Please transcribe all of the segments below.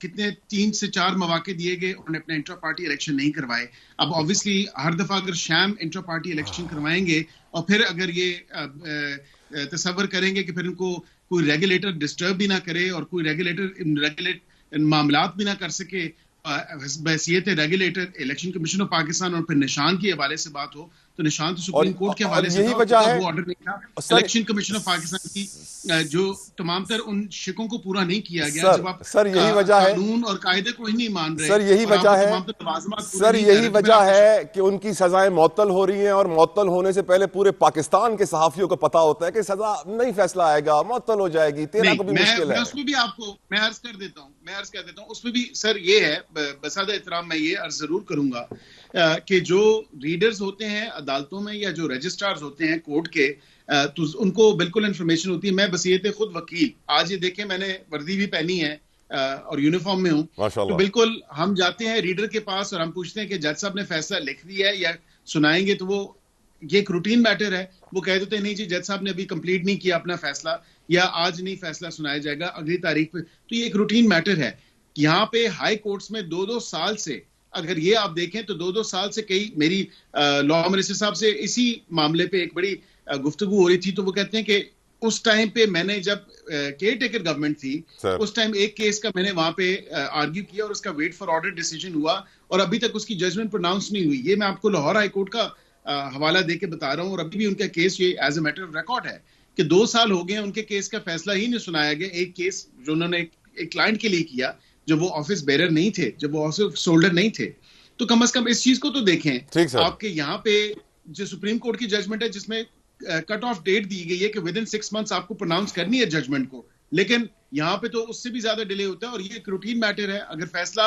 کتنے 3 سے 4 مواقع دیے گئے, انہوں نے اپنے انٹرا پارٹی الیکشن نہیں کروائے. اب obviously ہر دفعہ اگر شام انٹرا پارٹی الیکشن کروائیں گے اور پھر اگر یہ تصور کریں گے کہ پھر ان کو کوئی ریگولیٹر ڈسٹرب بھی نہ کرے اور کوئی ریگولیٹر معاملات بھی نہ کر سکے بحیثیت regulator election commission of Pakistan, اور پھر نشان کے حوالے سے بات ہو تو نشان تو سپریم کورٹ کے حوالے سے وہ آرڈر نہیں تھا. الیکشن کمیشن آف پاکستان کی جو تمام تر ان شکوں کو پورا نہیں کیا گیا. جب آپ قانون اور قاعدے کو ہی نہیں مان رہے, سر یہی وجہ ہے کہ ان کی سزائیں معطل ہو رہی ہیں, اور معطل ہونے سے پہلے پورے پاکستان کے صحافیوں کو پتا ہوتا ہے کہ سزا نہیں, فیصلہ آئے گا, معطل ہو جائے گی, تیرا کو بھی مشکل ہے. اس میں بھی آپ کو میں عرض کر دیتا ہوں اس میں بھی سر یہ ہے, بسادہ احترام میں یہ عرض ضرور کروں گا کہ جو ریڈرز ہوتے ہیں عدالتوں میں یا جو رجسٹرارز ہوتے ہیں کورٹ کے, تو ان کو بالکل انفارمیشن ہوتی ہے. میں بصیرت خود وکیل, آج یہ دیکھیں میں نے وردی بھی پہنی ہے اور یونیفارم میں ہوں, تو بالکل ہم جاتے ہیں ریڈر کے پاس اور ہم پوچھتے ہیں کہ جج صاحب نے فیصلہ لکھ دیا ہے یا سنائیں گے, تو وہ یہ ایک روٹین میٹر ہے, وہ کہہ دیتے ہیں نہیں جی جج صاحب نے ابھی کمپلیٹ نہیں کیا اپنا فیصلہ, یا آج نہیں فیصلہ سنایا جائے گا اگلی تاریخ پہ. تو یہ ایک روٹین میٹر ہے. یہاں پہ ہائی کورٹس میں 2 سال سے, اگر یہ آپ دیکھیں تو 2 سال سے کئی, میری لا منسٹر صاحب سے اسی معاملے پہ ایک بڑی گفتگو ہو رہی تھی, تو وہ کہتے ہیں کہ اس ٹائم پہ میں نے جب کیئر ٹیکر گورنمنٹ تھی اس ٹائم ایک کیس کا میں نے وہاں پہ آرگیو کیا اور اس کا ویٹ فار آرڈر ڈیسیجن ہوا اور ابھی تک اس کی ججمنٹ پروناؤنس نہیں ہوئی. یہ میں آپ کو لاہور ہائی کورٹ کا حوالہ دے کے بتا رہا ہوں, اور ابھی بھی ان کا کیس یہ as a matter of record ہے کہ 2 سال ہو گئے ہیں ان کے کیس کا فیصلہ ہی نہیں سنایا گیا. ایک کیس جو انہوں نے ایک کلائنٹ کے لیے کیا جب وہ آفس بیرر نہیں تھے, جب وہ آفس ہولڈر نہیں تھے, تو کم از کم اس چیز کو تو دیکھیں. آپ کے یہاں پہ جو سپریم کورٹ کی ججمنٹ ہے جس میں کٹ آف ڈیٹ دی گئی ہے کہ ود ان 6 months آپ کو پروناؤنس کرنی ہے ججمنٹ کو, لیکن یہاں پہ تو اس سے بھی زیادہ ڈیلے ہوتا ہے, اور یہ ایک روٹین میٹر ہے. اگر فیصلہ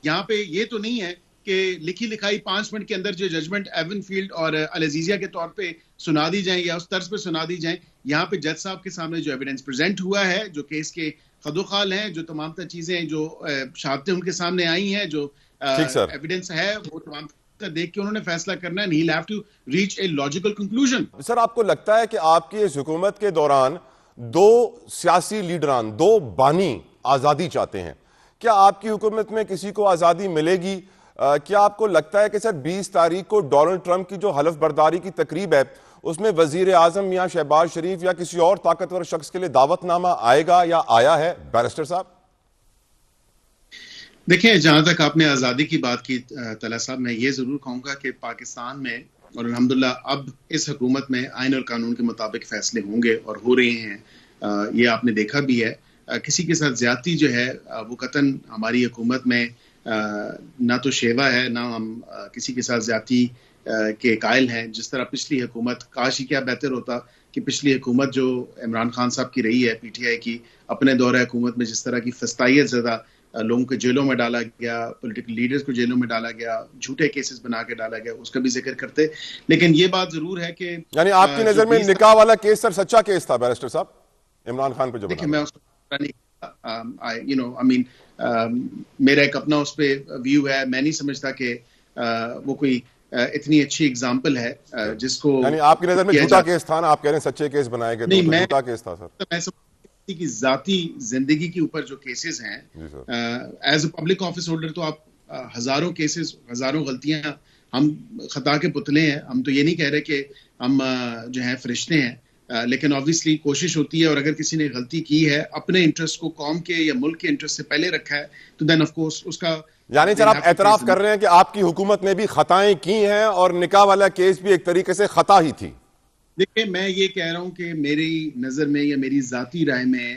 یہاں پہ یہ تو نہیں ہے کہ لکھی لکھائی 5 منٹ کے اندر جو ججمنٹ ایون فیلڈ اور العزیزیہ کے طور پہ سنا دی جائیں یا اس طرز پہ سنا دی جائیں. یہاں پہ جج صاحب کے سامنے جو ایویڈنس پریزنٹ ہوا ہے, جو کیس کے خد و خال ہیں, جو تمام تر چیزیں جو شہادتیں ان کے سامنے آئی ہیں, جو ایویڈنس ہے, وہ تمام دیکھ کے انہوں نے فیصلہ کرنا ہے. He'll have to reach a logical conclusion. سر آپ کو لگتا ہے کہ آپ کی اس حکومت کے دوران 2 سیاسی لیڈران, 2 بانی آزادی چاہتے ہیں, کیا آپ کی حکومت میں کسی کو آزادی ملے گی؟ کیا آپ کو لگتا ہے کہ سر 20 تاریخ کو ڈونلڈ ٹرمپ کی جو حلف برداری کی تقریب ہے اس میں وزیر اعظم میاں شہباز شریف یا کسی اور طاقتور شخص کے لیے دعوت نامہ آئے گا یا آیا ہے بیرسٹر صاحب؟ دیکھیں, جہاں تک آپ نے آزادی کی بات کی طلعت صاحب, میں یہ ضرور کہوں گا کہ پاکستان میں, اور الحمدللہ اب اس حکومت میں آئین اور قانون کے مطابق فیصلے ہوں گے اور ہو رہے ہیں. یہ آپ نے دیکھا بھی ہے. کسی کے ساتھ زیادتی جو ہے وہ قطعاً ہماری حکومت میں نہ تو شیوا ہے, نہ ہم کسی کے ساتھ زیادتی کے قائل ہیں. جس طرح پچھلی حکومت, کاش ہی کیا بہتر ہوتا کہ پچھلی حکومت جو عمران خان صاحب کی رہی ہے پی ٹی آئی کی, اپنے دور حکومت میں جس طرح کی فسطائیت زدہ لوگوں کو جیلوں میں ڈالا گیا, پولیٹیکل لیڈرز کو جیلوں میں ڈالا گیا, جھوٹے کیسز بنا کے ڈالا گیا, اس کا بھی ذکر کرتے. لیکن یہ بات ضرور ہے کہ یعنی آپ کی نظر میں نکاح والا کیس سر سچا کیس تھا بیرسٹر صاحب عمران خان پہ جو دیکھیں, میں اس میرا ایک اپنا اس پہ ویو ہے. میں نہیں سمجھتا کہ وہ کوئی اتنی اچھی اگزامپل ہے جس کو, یعنی آپ کی نظر میں جھوٹا کیس تھا نا, آپ کہہ رہے ہیں سچے کیس بنائے گئے, نہیں جھوٹا کیس تھا سر. کی ذاتی زندگی کے اوپر جو کیسز ہیں as a public office holder, تو آپ ہزاروں کیسز, ہزاروں غلطیاں, ہم خطا کے پتلے ہیں. ہم تو یہ نہیں کہہ رہے کہ ہم جو ہیں فرشتے ہیں, لیکن obviously کوشش ہوتی ہے, اور اگر کسی نے غلطی کی ہے, اپنے انٹرسٹ کو قوم کے یا ملک کے انٹرسٹ سے پہلے رکھا ہے, تو دین آف کورس اس کا, یعنی سر آپ اعتراف کر رہے ہیں کہ آپ کی حکومت نے بھی خطائیں کی ہیں اور نکاح والا کیس بھی ایک طریقے سے خطا ہی تھی. دیکھیں, میں یہ کہہ رہا ہوں کہ میری نظر میں یا میری ذاتی رائے میں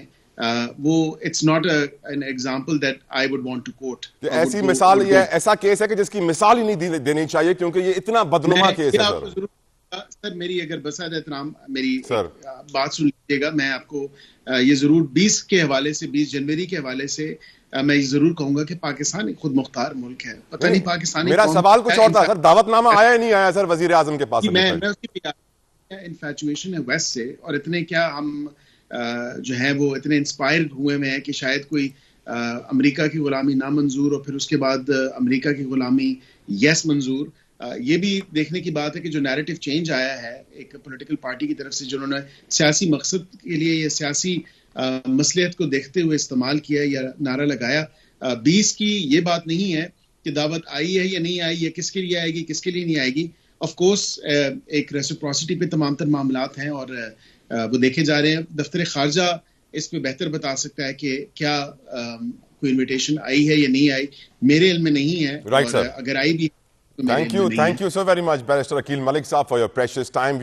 وہ it's not an example that I would want to quote. ایسی مثال, یہ ایسا کیس ہے کہ جس کی مثال ہی نہیں دینی چاہیے کیونکہ یہ اتنا بدنما کیس ہے. سر میری اگر بسعت احترام میری بات سن لیجیے گا, میں آپ کو یہ ضرور 20 کے حوالے سے, 20 جنوری کے حوالے سے میں یہ ضرور کہوں گا کہ پاکستان ایک خود مختار ملک ہے. پتہ نہیں پاکستانی, میرا سوال کچھ اور تھا سر, دعوت نامہ آیا نہیں آیا سر وزیر اعظم کے پاس؟ میں اس کی انفیچویشن ہے ویسٹ سے, اور اتنے کیا ہم جو ہیں وہ اتنے انسپائرڈ ہوئے میں ہیں کہ شاید کوئی امریکہ کی غلامی نامنظور اور پھر اس کے بعد امریکہ کی غلامی یس منظور. یہ بھی دیکھنے کی بات ہے کہ جو نیریٹو چینج آیا ہے ایک پولیٹیکل پارٹی کی طرف سے, جنہوں نے سیاسی مقصد کے لیے یا سیاسی مصلحت کو دیکھتے ہوئے استعمال کیا یا نعرہ لگایا, 20 کی یہ بات نہیں ہے کہ دعوت آئی ہے یا نہیں آئی, یا کس کے لیے آئے گی کس کے لیے نہیں آئے گی. آف کورس ایک ریسپروسٹی پہ تمام تر معاملات ہیں اور وہ دیکھے جا رہے ہیں. دفتر خارجہ اس پہ بہتر بتا سکتا ہے کہ کیا کوئی انویٹیشن آئی ہے یا نہیں آئی. میرے علم میں نہیں ہے, اور اگر آئی بھی. Thank you so very much, Barrister Akhil Malik Saab, for your precious time.